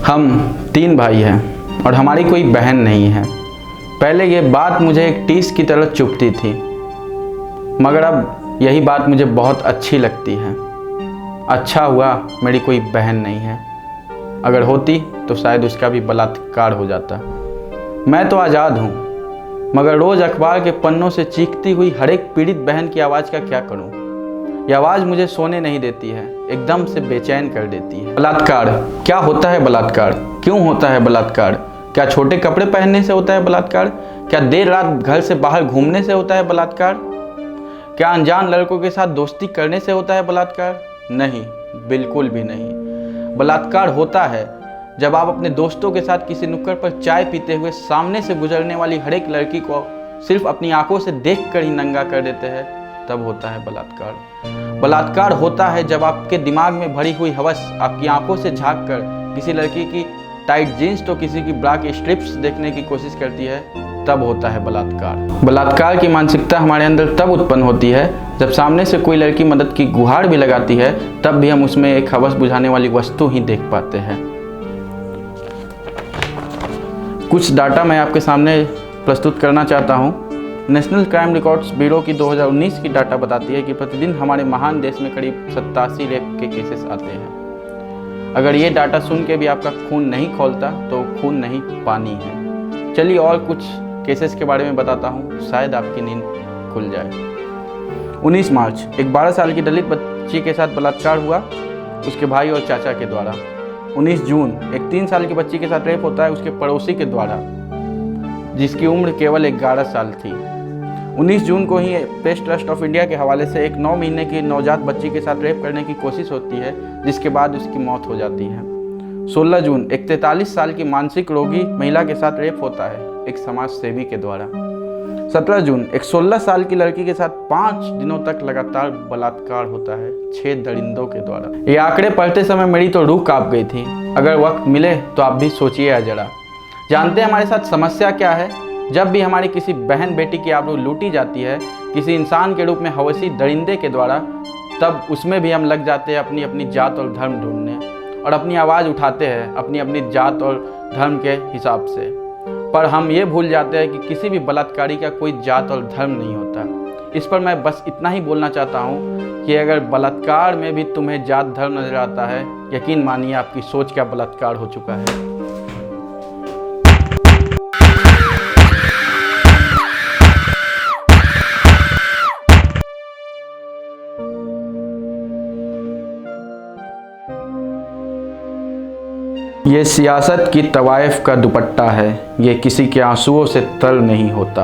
हम 3 भाई हैं और हमारी कोई बहन नहीं है। पहले ये बात मुझे एक टीस की तरह चुभती थी, मगर अब यही बात मुझे बहुत अच्छी लगती है। अच्छा हुआ मेरी कोई बहन नहीं है, अगर होती तो शायद उसका भी बलात्कार हो जाता। मैं तो आज़ाद हूँ, मगर रोज़ अखबार के पन्नों से चीखती हुई हर एक पीड़ित बहन की आवाज़ का क्या करूँ। यह आवाज़ मुझे सोने नहीं देती है, एकदम से बेचैन कर देती है। बलात्कार क्या होता है? बलात्कार क्यों होता है? बलात्कार क्या छोटे कपड़े पहनने से होता है? बलात्कार क्या देर रात घर से बाहर घूमने से होता है? बलात्कार क्या अनजान लड़कों के साथ दोस्ती करने से होता है? बलात्कार नहीं, बिल्कुल भी नहीं। बलात्कार होता है जब आप अपने दोस्तों के साथ किसी नुक्कड़ पर चाय पीते हुए सामने से गुजरने वाली हर एक लड़की को सिर्फ अपनी आंखों से देखकर ही नंगा कर देते हैं, तब होता है बलात्कार। बलात्कार होता है जब आपके दिमाग में भरी हुई हवस आपकी आंखों से झांक कर किसी लड़की की टाइट जीन्स तो किसी की ब्रा की स्ट्रिप्स देखने की कोशिश करती है, तब होता है बलात्कार। बलात्कार की मानसिकता हमारे अंदर तब उत्पन्न होती है जब सामने से कोई लड़की मदद की गुहार भी लगाती है, तब भी हम उसमें एक हवस बुझाने वाली वस्तु ही देख पाते हैं। कुछ डाटा मैं आपके सामने प्रस्तुत करना चाहता हूँ। नेशनल क्राइम रिकॉर्ड्स ब्यूरो की 2019 की डाटा बताती है कि प्रतिदिन हमारे महान देश में करीब 87 रेप के केसेस आते हैं। अगर ये डाटा सुन के भी आपका खून नहीं खौलता तो खून नहीं, पानी है। चलिए और कुछ केसेस के बारे में बताता हूँ, शायद आपकी नींद खुल जाए। 19 मार्च एक 12 साल की दलित बच्ची के साथ बलात्कार हुआ उसके भाई और चाचा के द्वारा। 19 जून एक 3 साल की बच्ची के साथ रेप होता है उसके पड़ोसी के द्वारा, जिसकी उम्र केवल 11 साल थी। 19 जून को ही प्रेस ट्रस्ट ऑफ इंडिया के हवाले से एक 9 महीने की नवजात बच्ची के साथ रेप करने की कोशिश होती है, जिसके बाद उसकी मौत हो जाती है। 16 जून एक 43 साल की मानसिक रोगी महिला के साथ रेप होता है एक समाज सेवी के द्वारा। 17 जून एक 16 साल की लड़की के साथ 5 दिनों तक लगातार बलात्कार होता है 6 दरिंदों के द्वारा। ये आंकड़े पढ़ते समय मेरी तो रूह कांप गई थी। अगर वक्त मिले तो आप भी सोचिए जरा। जानते हैं हमारे साथ समस्या क्या है? जब भी हमारी किसी बहन बेटी की आबरू लूटी जाती है किसी इंसान के रूप में हवसी दरिंदे के द्वारा, तब उसमें भी हम लग जाते हैं अपनी अपनी जात और धर्म ढूंढने और अपनी आवाज़ उठाते हैं अपनी अपनी जात और धर्म के हिसाब से। पर हम ये भूल जाते हैं कि किसी भी बलात्कारी का कोई जात और धर्म नहीं होता। इस पर मैं बस इतना ही बोलना चाहता हूँ कि अगर बलात्कार में भी तुम्हें जात धर्म नजर आता है, यकीन मानिए आपकी सोच का बलात्कार हो चुका है। ये सियासत की तवाइफ का दुपट्टा है, ये किसी के आंसुओं से तर नहीं होता।